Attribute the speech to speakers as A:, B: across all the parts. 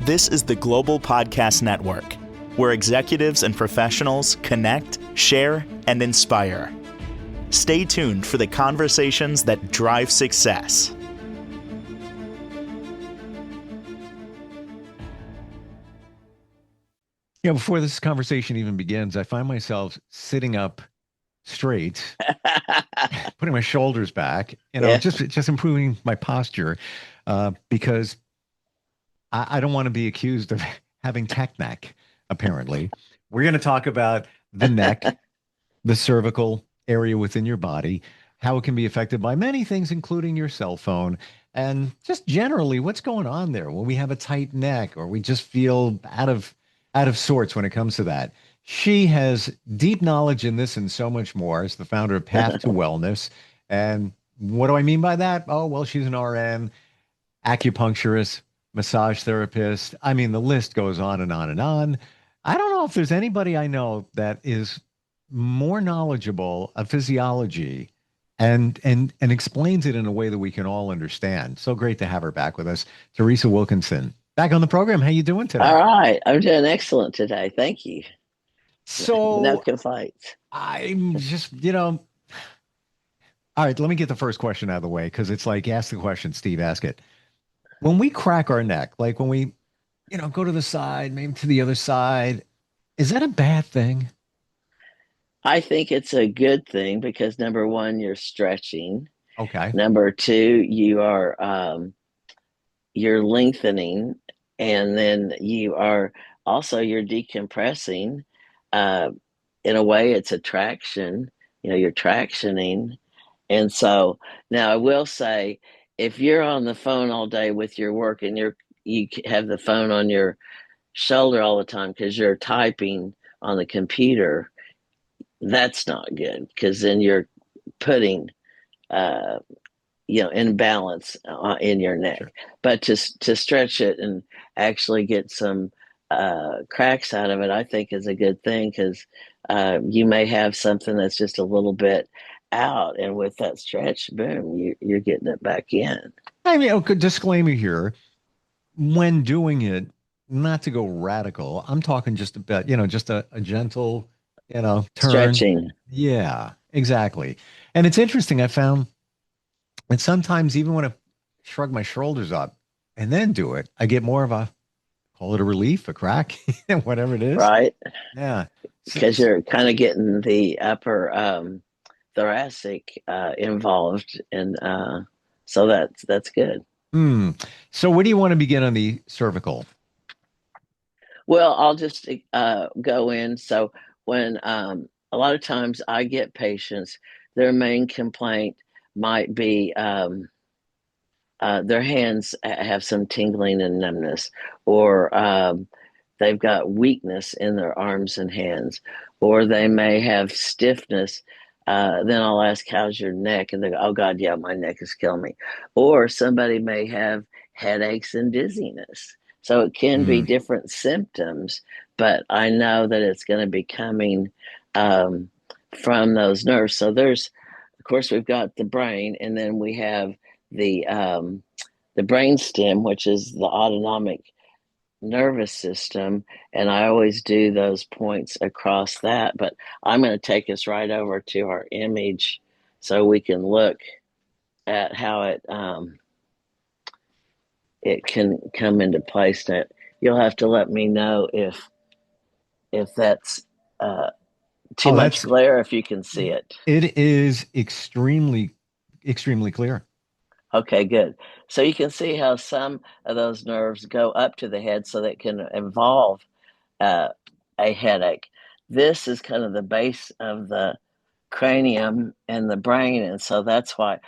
A: This is the Global Podcast Network, where executives and professionals connect, share, and inspire. Stay tuned for the conversations that drive success.
B: Before this conversation even begins, I find myself sitting up straight, putting my shoulders back, just improving my posture, because I don't want to be accused of having tech neck, apparently. We're going to talk about the neck, the cervical area within your body, how it can be affected by many things, including your cell phone, and just generally what's going on there when we have a tight neck or we just feel out of sorts when it comes to that. She has deep knowledge in this and so much more as the founder of Path to Wellness. And what do I mean by that? Oh, well, she's an RN, acupuncturist, massage therapist. I mean, the list goes on and on and on. I don't know if there's anybody I know that is more knowledgeable of physiology and explains it in a way that we can all understand. So great to have her back with us. Teresa Wilkinson, back on the program. How you doing today?
C: All right. I'm doing excellent today. Thank you. No
B: So
C: complaints.
B: I'm just, all right, let me get the first question out of the way because it's like, ask the question, Steve, ask it. When we crack our neck, like when we, go to the side, maybe to the other side, is that a bad thing?
C: I think it's a good thing because number one, you're stretching.
B: Okay.
C: Number two, you're lengthening, and then you're decompressing. Uh, in a way, it's a traction. You're tractioning, and so now I will say, if you're on the phone all day with your work and you have the phone on your shoulder all the time because you're typing on the computer, that's not good because then you're putting uh, imbalance in your neck.
B: Sure.
C: But to stretch it and actually get some cracks out of it, I think is a good thing because you may have something that's just a little bit out, and with that stretch, boom, you're getting it back in.
B: I mean, okay, disclaimer here. When doing it, not to go radical, I'm talking just about, just a gentle, turn.
C: Stretching.
B: Yeah, exactly. And it's interesting. I found that sometimes even when I shrug my shoulders up and then do it, I get more of a, call it a relief, a crack, whatever it is.
C: Right?
B: Yeah.
C: Because you're kind of getting the upper thoracic involved, and so that's good.
B: Hmm. So where do you want to begin on the cervical?
C: Well, I'll just go in. So when a lot of times I get patients, their main complaint might be their hands have some tingling and numbness, or they've got weakness in their arms and hands, or they may have stiffness. Then I'll ask, "How's your neck?" And they go, "Oh God, yeah, my neck is killing me." Or somebody may have headaches and dizziness. So it can be
B: Hmm.
C: different symptoms, but I know that it's going to be coming um, from those nerves. So of course, we've got the brain, and then we have the brain stem, which is the autonomic nervous system, and I always do those points across that. But I'm going to take us right over to our image so we can look at how it can come into place. Now, you'll have to let me know if that's uh, too
B: Oh,
C: much
B: that's
C: glare, if you can see it.
B: it is extremely, extremely clear.
C: Okay, good. So you can see how some of those nerves go up to the head so that can involve uh, a headache. This is kind of the base of the cranium and the brain, and so that's why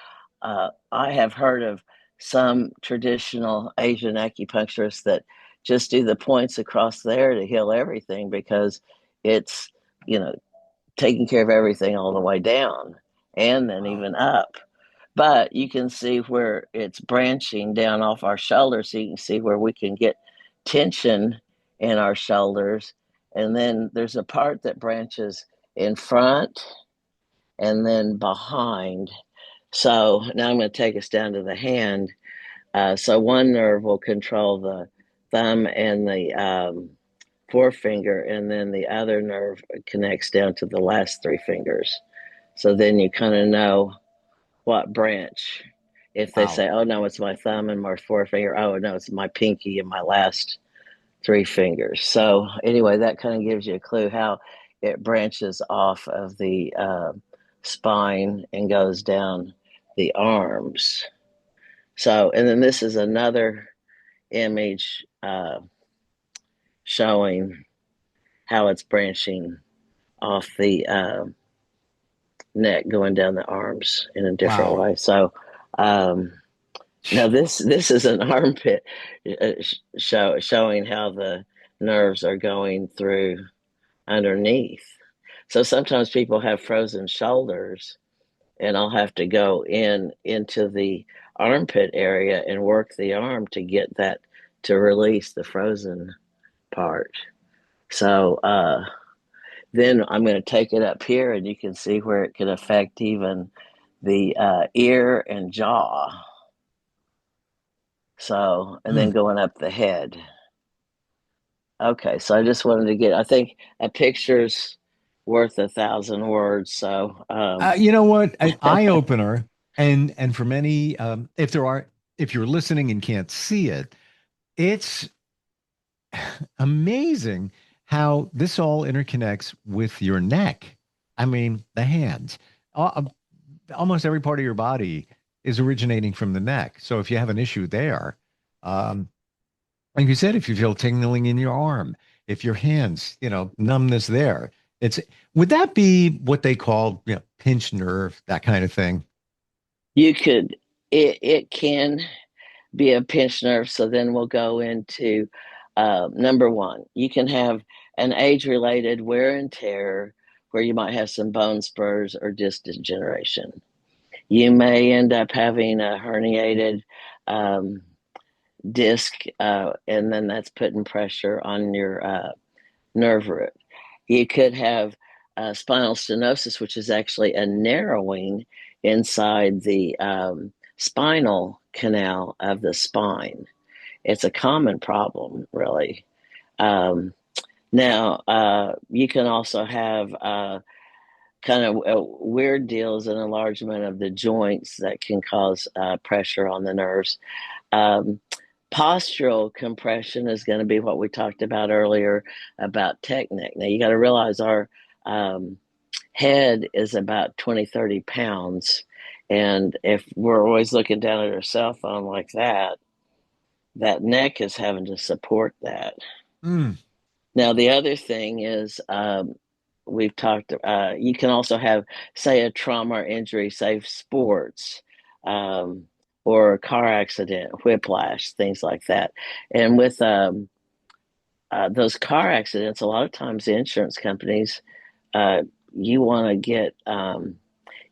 C: I have heard of some traditional Asian acupuncturists that just do the points across there to heal everything because it's, you know, taking care of everything all the way down and then
B: Wow.
C: even up. But you can see where it's branching down off our shoulders, so you can see where we can get tension in our shoulders. And then there's a part that branches in front and then behind. So now I'm going to take us down to the hand. So one nerve will control the thumb and the forefinger, and then the other nerve connects down to the last three fingers. So then you kind of know what branch. If they
B: Wow.
C: say, "Oh no, it's my thumb and my forefinger," oh no, it's my pinky and my last three fingers. So anyway, that kind of gives you a clue how it branches off of the spine and goes down the arms. So, and then this is another image showing how it's branching off the neck, going down the arms in a different
B: Wow.
C: way. So, um, now this is an armpit showing how the nerves are going through underneath. So sometimes people have frozen shoulders, and I'll have to go into the armpit area and work the arm to get that to release the frozen part. So then I'm going to take it up here, and you can see where it can affect even the ear and jaw. So, and then
B: Mm.
C: going up the head. Okay, so I just wanted to get, I think a picture's worth 1,000 words. So,
B: You know what? An eye opener, and for many, if you're listening and can't see it, it's amazing how this all interconnects with your neck. I mean, the hands. Almost every part of your body is originating from the neck. So if you have an issue there, um, like you said, if you feel tingling in your arm, if your hands, numbness there, it's would that be what they call, pinched nerve, that kind of thing?
C: you could, it can be a pinched nerve. So then we'll go into number one. You can have an age related wear and tear where you might have some bone spurs or disc degeneration. You may end up having a herniated um, disc, and then that's putting pressure on your nerve root. You could have spinal stenosis, which is actually a narrowing inside the spinal canal of the spine. It's a common problem, really. Um, Now, you can also have kind of weird deals, an enlargement of the joints that can cause pressure on the nerves. Um, Postural compression is going to be what we talked about earlier about technique. Now, you got to realize our um, head is about 20, 30 pounds. And if we're always looking down at our cell phone like that, that neck is having to support that.
B: Mm.
C: Now, the other thing is we've talked, you can also have, say, a trauma or injury, say, sports um, or a car accident, whiplash, things like that. And with those car accidents, a lot of times the insurance companies, uh, you want to get,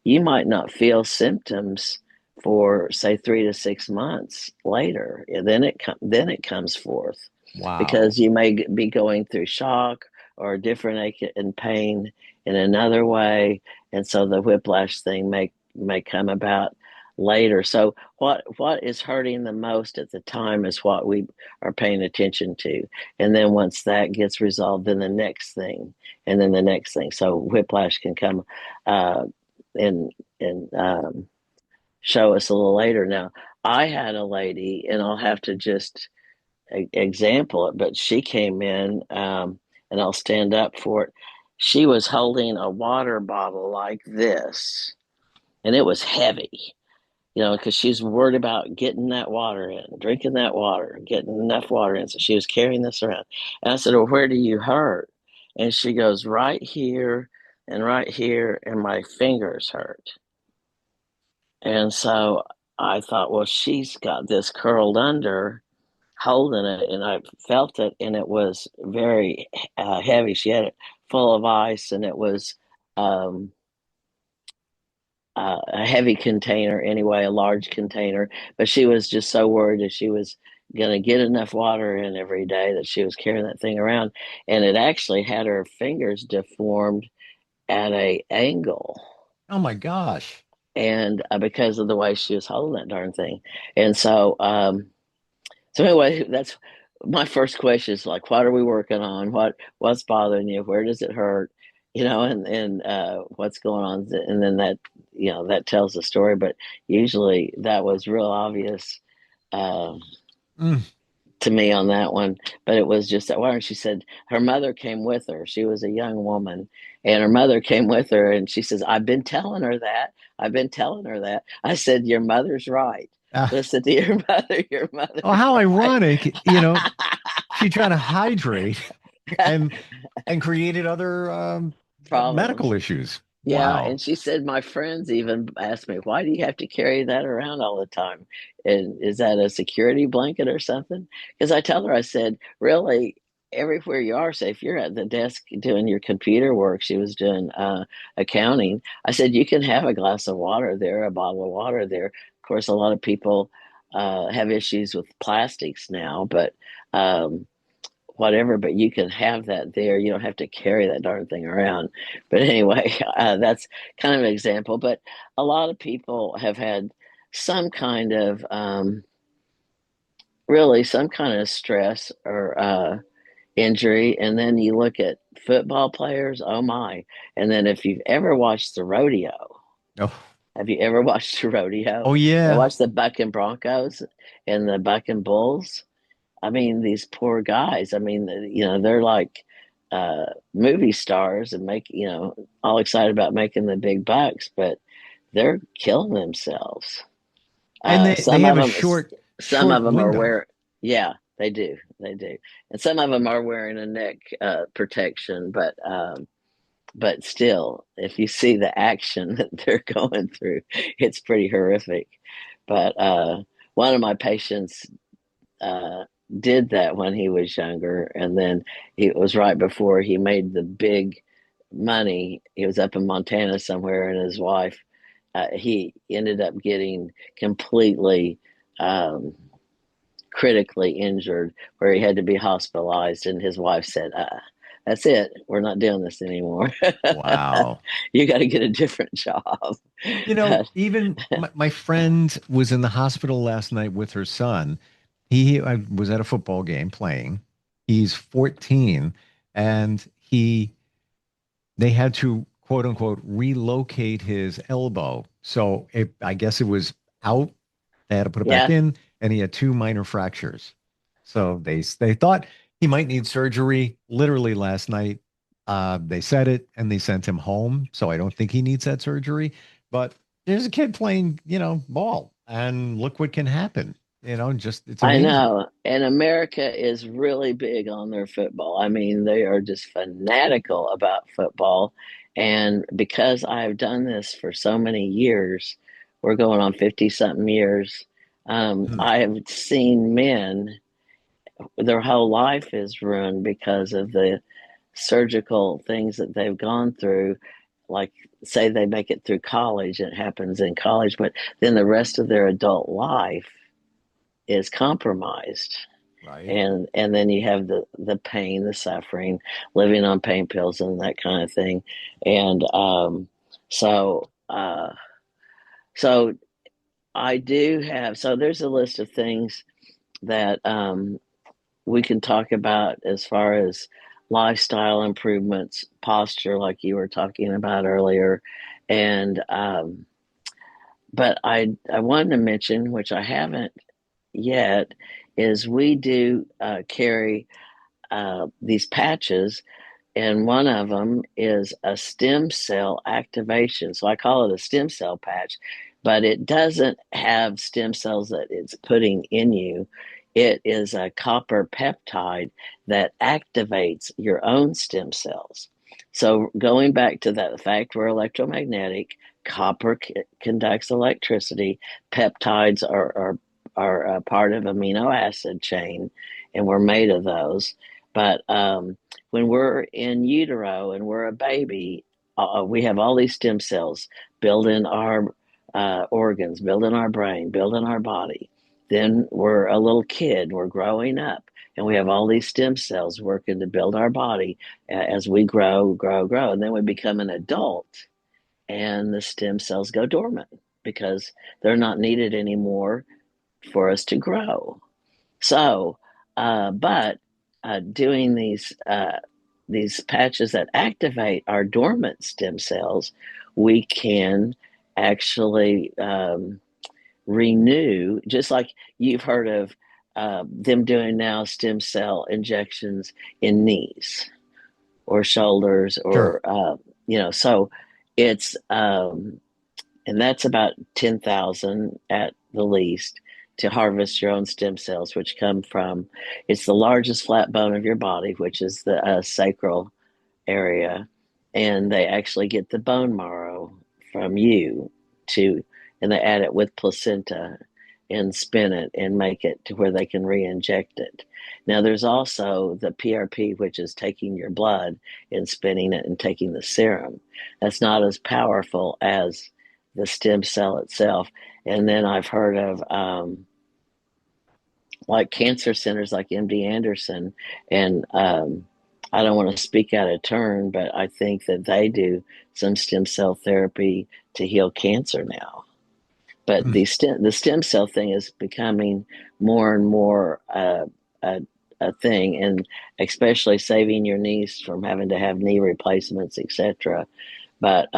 C: you might not feel symptoms for say 3 to 6 months later. And then it comes forth
B: Wow.
C: because you may be going through shock or a different ache and pain in another way, and so the whiplash thing may come about later. So what is hurting the most at the time is what we are paying attention to, and then once that gets resolved, then the next thing, and then the next thing. So whiplash can come uh, and show us a little later. Now, I had a lady, and I'll have to just example it, but she came in, and I'll stand up for it. She was holding a water bottle like this, and it was heavy, because she's worried about getting that water in, drinking that water, getting enough water in. So she was carrying this around. And I said, "Well, where do you hurt?" And she goes, right here, and my fingers hurt." And so I thought, well, she's got this curled under, holding it, and I felt it, and it was very heavy. She had it full of ice, and it was um, a heavy container anyway, a large container. But she was just so worried that she was going to get enough water in every day that she was carrying that thing around, and it actually had her fingers deformed at a angle,
B: Oh my gosh.
C: and because of the way she was holding that darn thing. And so, so anyway, that's my first question is like, what are we working on? What's bothering you? Where does it hurt? And what's going on? And then that, that tells the story. But usually that was real obvious uh,
B: Mm.
C: to me on that one. But it was just that one. She said her mother came with her. She was a young woman, and her mother came with her, and she says, "I've been telling her that. I've been telling her that." I said, "Your mother's right.
B: Ah,
C: Listen to your mother. Your
B: oh,
C: mother's
B: how
C: right."
B: ironic, she tried to hydrate and created other medical
C: Problems.
B: issues.
C: Yeah,
B: Wow.
C: and she said my friends even asked me, "Why do you have to carry that around all the time? And is that a security blanket or something?" Because I tell her, I said, "Really, everywhere you are, say if you're at the desk doing your computer work," she was doing accounting. I said, "You can have a glass of water there, a bottle of water there." Of course, a lot of people have issues with plastics now, but whatever, but you can have that there. You don't have to carry that darn thing around. But anyway, that's kind of an example. But a lot of people have had some kind of, really, some kind of stress or injury. And then you look at football players, oh my. And then if you've ever watched the rodeo,
B: Oh,
C: have you ever watched the rodeo?
B: oh
C: And
B: yeah.
C: watched the bucking Broncos and the bucking Bulls? I mean, these poor guys. I mean, they're like movie stars and all excited about making the big bucks, but they're killing themselves.
B: And
C: Uh,
B: they
C: some
B: have
C: of
B: a
C: them, some of
B: short
C: them are
B: window.
C: wearing, yeah, they do, and some of them are wearing a neck protection, but still, if you see the action that they're going through, it's pretty horrific. But one of my patients uh, did that when he was younger, and then it was right before he made the big money. He was up in Montana somewhere, and his wife, he ended up getting completely um, critically injured, where he had to be hospitalized. And his wife said, "That's it. We're not doing this anymore.
B: Wow.
C: You got to get a different job."
B: Even my friend was in the hospital last night with her son. I was at a football game playing. He's 14, and they had to quote unquote relocate his elbow. So I guess it was out. They had to put it back
C: Yeah,
B: in, and he had two minor fractures. So they thought he might need surgery. Literally last night, they said it, and they sent him home. So I don't think he needs that surgery. But there's a kid playing, ball, and look what can happen. Just it's
C: I
B: amazing.
C: know. And America is really big on their football. I mean, they are just fanatical about football. And because I've done this for so many years, we're going on 50 something years,
B: Hmm.
C: I have seen men, their whole life is ruined because of the surgical things that they've gone through. Like, say they make it through college, it happens in college, but then the rest of their adult life is compromised,
B: Right.
C: and then you have the pain, the suffering, living on pain pills and that kind of thing. And so so I do have, so there's a list of things that we can talk about as far as lifestyle improvements, posture, like you were talking about earlier. And but I wanted to mention, which I haven't yet, is we do carry these patches, and one of them is a stem cell activation. So I call it a stem cell patch, but it doesn't have stem cells that it's putting in you. It is a copper peptide that activates your own stem cells. So going back to that fact, we're electromagnetic. Copper conducts electricity. Peptides are a part of amino acid chain, and we're made of those. But when we're in utero and we're a baby, we have all these stem cells building our organs, building our brain, building our body. Then we're a little kid, we're growing up, and we have all these stem cells working to build our body as we grow, grow, grow. And then we become an adult, and the stem cells go dormant because they're not needed anymore for us to grow. So, But doing these patches that activate our dormant stem cells, we can actually renew, just like you've heard of them doing now stem cell injections in knees or shoulders
B: Sure.
C: or, so it's, and that's about 10,000 at the least to harvest your own stem cells, which come from, it's the largest flat bone of your body, which is the sacral area, and they actually get the bone marrow from you to, and they add it with placenta and spin it and make it to where they can re-inject it. Now there's also the PRP, which is taking your blood and spinning it and taking the serum. That's not as powerful as the stem cell itself. And then I've heard of like cancer centers like MD Anderson, and I don't want to speak out of turn, but I think that they do some stem cell therapy to heal cancer now. But
B: Mm.
C: the stem cell thing is becoming more and more a, a thing, and especially saving your knees from having to have knee replacements, etc. But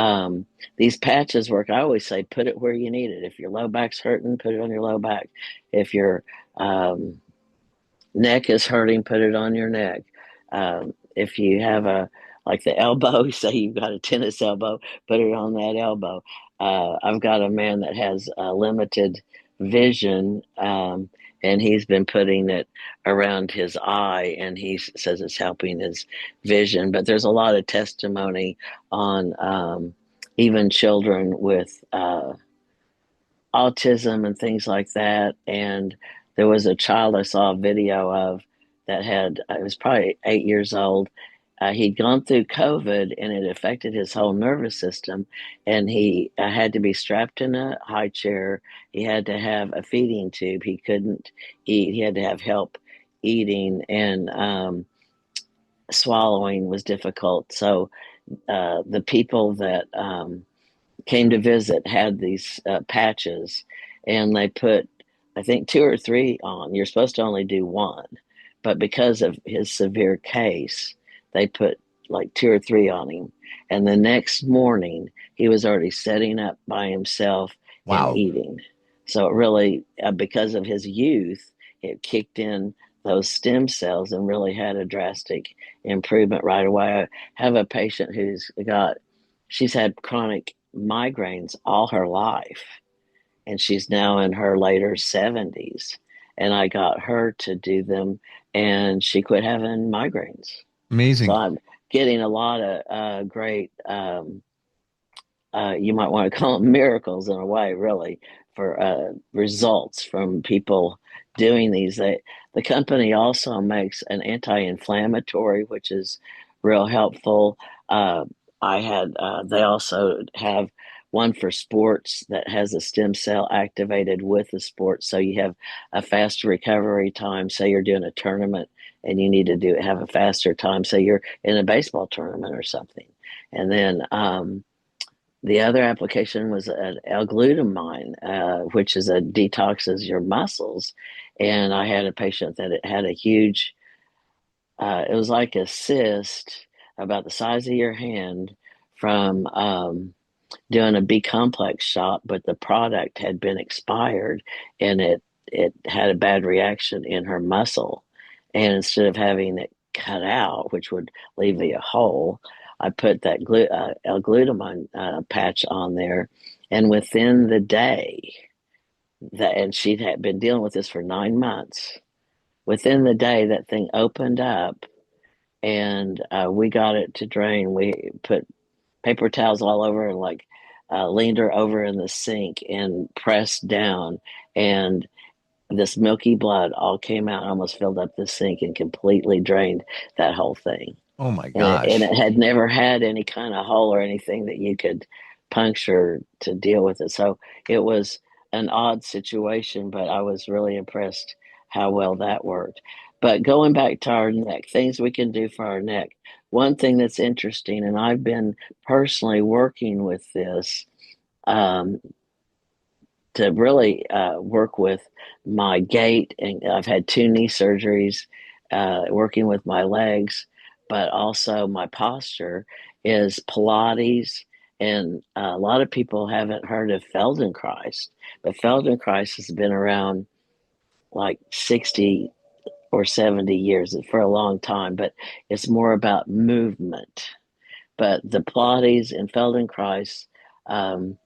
C: these patches work. I always say put it where you need it. If your low back's hurting, put it on your low back. If your um, neck is hurting, put it on your neck. If you have a, like the elbow, say you've got a tennis elbow, put it on that elbow. I've got a man that has limited vision, and he's been putting it around his eye, and he says it's helping his vision. But there's a lot of testimony on even children with autism and things like that. And there was a child I saw a video of that had, it was probably 8 years old. He'd gone through COVID and it affected his whole nervous system. And he had to be strapped in a high chair. He had to have a feeding tube. He couldn't eat. He had to have help eating, and swallowing was difficult. So the people that came to visit had these patches, and they put, I think, two or three on. You're supposed to only do one, but because of his severe case, they put like two or three on him. And the next morning, he was already setting up by himself and
B: Wow.
C: eating. So it really, because of his youth, it kicked in those stem cells and really had a drastic improvement right away. I have a patient who's got, she's had chronic migraines all her life, and she's now in her later 70s. And I got her to do them, and she quit having migraines. So
B: Amazing.
C: I'm getting a lot of great, you might want to call them miracles in a way, really, for results from people doing these. The company also makes an anti-inflammatory, which is real helpful. Uh, they also have one for sports that has a stem cell activated with the sport, so you have a faster recovery time. Say you're doing a tournament and you need to have a faster time. Say you're in a baseball tournament or something, and then the other application was an L-glutamine, which is a detoxes your muscles. And I had a patient that it had a huge, it was like a cyst about the size of your hand from doing a B complex shot, but the product had been expired, and it had a bad reaction in her muscle. And instead of having it cut out, which would leave a hole, I put that L-glutamine patch on there, and within the day that, and she had been dealing with this for 9 months. Within the day, that thing opened up, and we got it to drain. We put paper towels all over, and like leaned her over in the sink and pressed down, and this milky blood all came out, almost filled up the sink, and completely drained that whole thing.
B: Oh my
C: And
B: gosh.
C: it had never had any kind of hole or anything that you could puncture to deal with it. So it was an odd situation, but I was really impressed how well that worked. But going back to our neck, things we can do for our neck. One thing that's interesting, and I've been personally working with this, um, to really work with my gait. And I've had two knee surgeries, working with my legs, but also my posture is Pilates. And a lot of people haven't heard of Feldenkrais, but Feldenkrais has been around like 60 or 70 years for a long time, but it's more about movement. But the Pilates and Feldenkrais, um,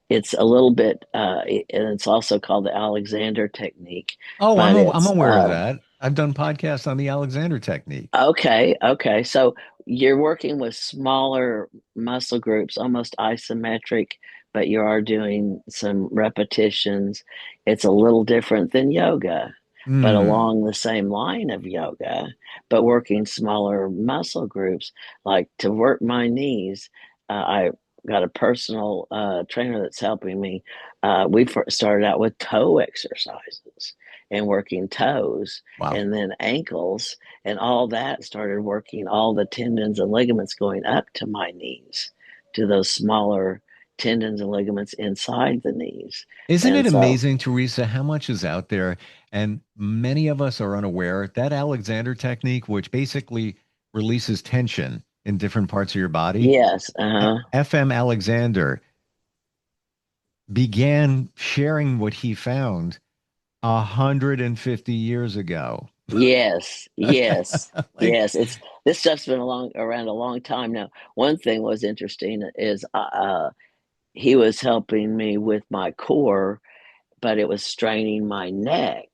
C: it's a little bit, and it's also called the Alexander technique.
B: Oh,
C: But
B: I'm
C: it's
B: aware of that. I've done podcasts on the Alexander technique.
C: okay, okay. So you're working with smaller muscle groups, almost isometric, but you are doing some repetitions. It's a little different than yoga, but
B: Hmm.
C: along the same line of yoga, but working smaller muscle groups. Like to work my knees, I got a personal trainer that's helping me. We started out with toe exercises and working toes
B: Wow.
C: and then ankles, and all that started working all the tendons and ligaments going up to my knees, to those smaller tendons and ligaments inside the knees.
B: Isn't it
C: And so,
B: amazing, Teresa, how much is out there? And many of us are unaware. That Alexander technique, which basically releases tension in different parts of your body,
C: yes,
B: FM Alexander began sharing what he found 150 years ago.
C: yes, yes,
B: Like,
C: yes. It's this stuff's been around a long time now. One thing was interesting is he was helping me with my core, but it was straining my neck.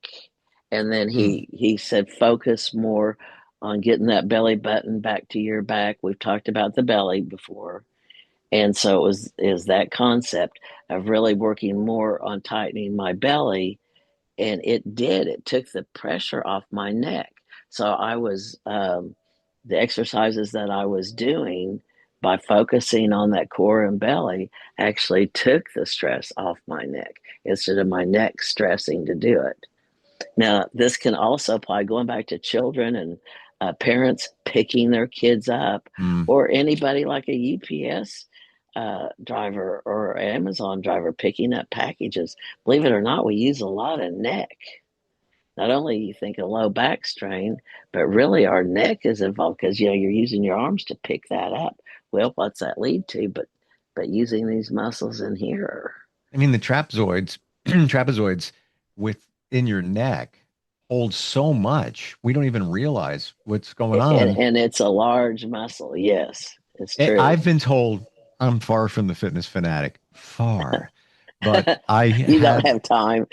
C: And then
B: hmm,
C: he said, focus more on getting that belly button back to your back. We've talked about the belly before. And so it was is that concept of really working more on tightening my belly. And it did. It took the pressure off my neck. So I was the exercises that I was doing by focusing on that core and belly actually took the stress off my neck instead of my neck stressing to do it. Now, this can also apply going back to children and parents picking their kids up,
B: hmm.
C: or anybody like a UPS driver or Amazon driver picking up packages. Believe it or not, we use a lot of neck. Not only you think a low back strain, but really our neck is involved because you're using your arms to pick that up. Well, what's that lead to? But using these muscles in here.
B: I mean, the trapezoids within your neck hold so much. We don't even realize what's going on.
C: And it's a large muscle. Yes, it's true.
B: I've been told I'm far from the fitness fanatic, far, but I
C: You don't
B: had
C: have time.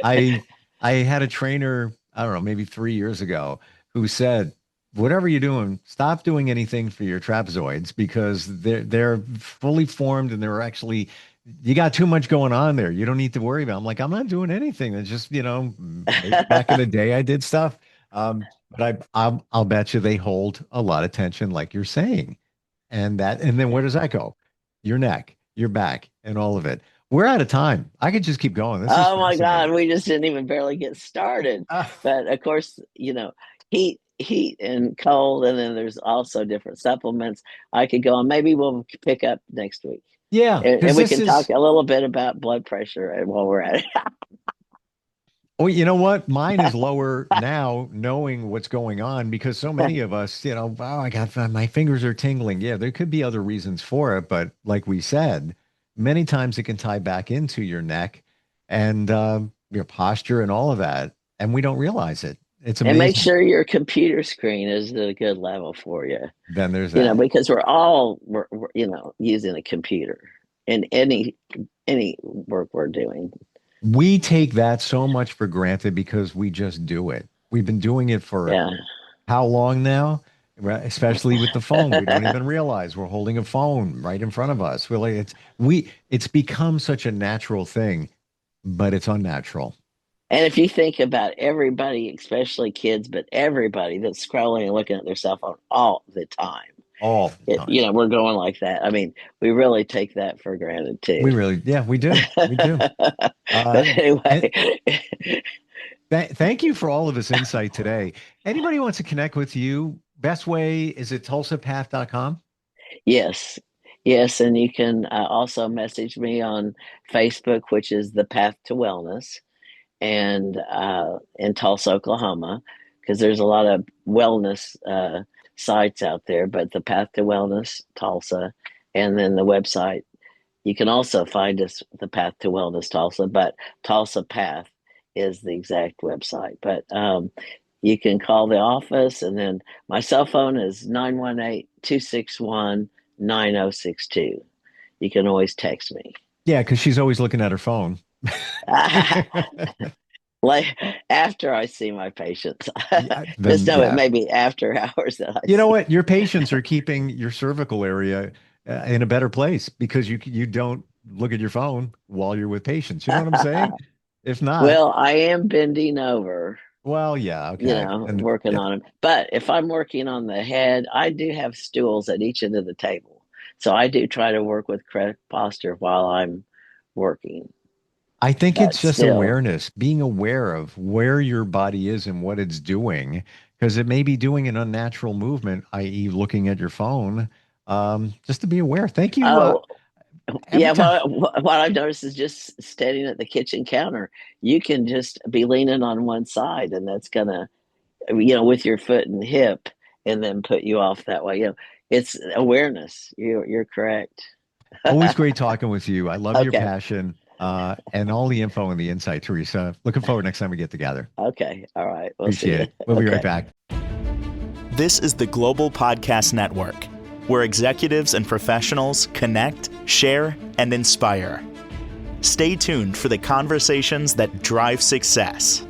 B: I I had a trainer, I don't know, maybe 3 years ago, who said, whatever you're doing, stop doing anything for your trapezoids because they're fully formed and they're actually you got too much going on there. You don't need to worry about. I'm like, I'm not doing anything. It's just, maybe back in the day I did stuff. But I'll bet you they hold a lot of tension, like you're saying. And then where does that go? Your neck, your back, and all of it. We're out of time. I could just keep going. This is
C: Oh my God,
B: fascinating.
C: we just didn't even barely get started.
B: Ah,
C: But of course, heat and cold, and then there's also different supplements. I could go on. Maybe we'll pick up next week,
B: yeah,
C: and
B: because
C: we
B: this
C: can talk
B: is,
C: a little bit about blood pressure and while we're at it.
B: oh, you know what? Mine is lower now, knowing what's going on because so many of us, oh, I got my fingers are tingling. Yeah, there could be other reasons for it, but like we said, many times it can tie back into your neck and your posture and all of that, and we don't realize it. It's
C: And make
B: amazing.
C: sure your computer screen is at a good level for you.
B: Then there's that.
C: Because we're using a computer in any work we're doing.
B: We take that so much for granted because we just do it. We've been doing it for
C: Yeah.
B: how long now? Right, especially with the phone. We don't even realize we're holding a phone right in front of us. Really, it's become such a natural thing, but it's unnatural
C: And if you think about everybody, especially kids, but everybody that's scrolling and looking at their cell phone all the time,
B: all the time.
C: we're going like that. I mean, we really take that for granted too.
B: We really, yeah, we do. We do.
C: But
B: And
C: anyway,
B: thank you for all of this insight today. Anybody who wants to connect with you, best way is it tulsapath.com?
C: yes, Yes, and you can also message me on Facebook, which is The Path to Wellness, and in Tulsa, Oklahoma, because there's a lot of wellness sites out there, but The Path to Wellness, Tulsa, and then the website. You can also find us, The Path to Wellness Tulsa, but Tulsa Path is the exact website. But you can call the office, and then my cell phone is 918-261-9062. You can always text me.
B: Yeah, because she's always looking at her phone.
C: Like after I see my patients.
B: Yeah,
C: Just know it
B: yeah.
C: may be after hours that I
B: You know
C: see.
B: what? Your patients are keeping your cervical area in a better place because you don't look at your phone while you're with patients. You know what I'm saying? If not,
C: Well, I am bending over,
B: well, yeah, okay. And
C: working
B: yeah,
C: on them. But if I'm working on the head, I do have stools at each end of the table. So I do try to work with correct posture while I'm working.
B: I think
C: But
B: it's just
C: still,
B: awareness, being aware of where your body is and what it's doing, because it may be doing an unnatural movement, i.e., looking at your phone. Just to be aware. Thank you.
C: oh,
B: Every
C: yeah,
B: time.
C: what I've noticed is just standing at the kitchen counter, you can just be leaning on one side, and that's gonna, with your foot and hip, and then put you off that way. It's awareness. You're correct.
B: Always great talking with you. I love your
C: Okay.
B: passion and all the info and the insight, Teresa. Looking forward next time we get together.
C: Okay. All right. We'll see
B: Appreciate
C: you.
B: it. We'll be right
C: Okay.
B: back.
A: This is the Global Podcast Network, where executives and professionals connect, share, and inspire. Stay tuned for the conversations that drive success.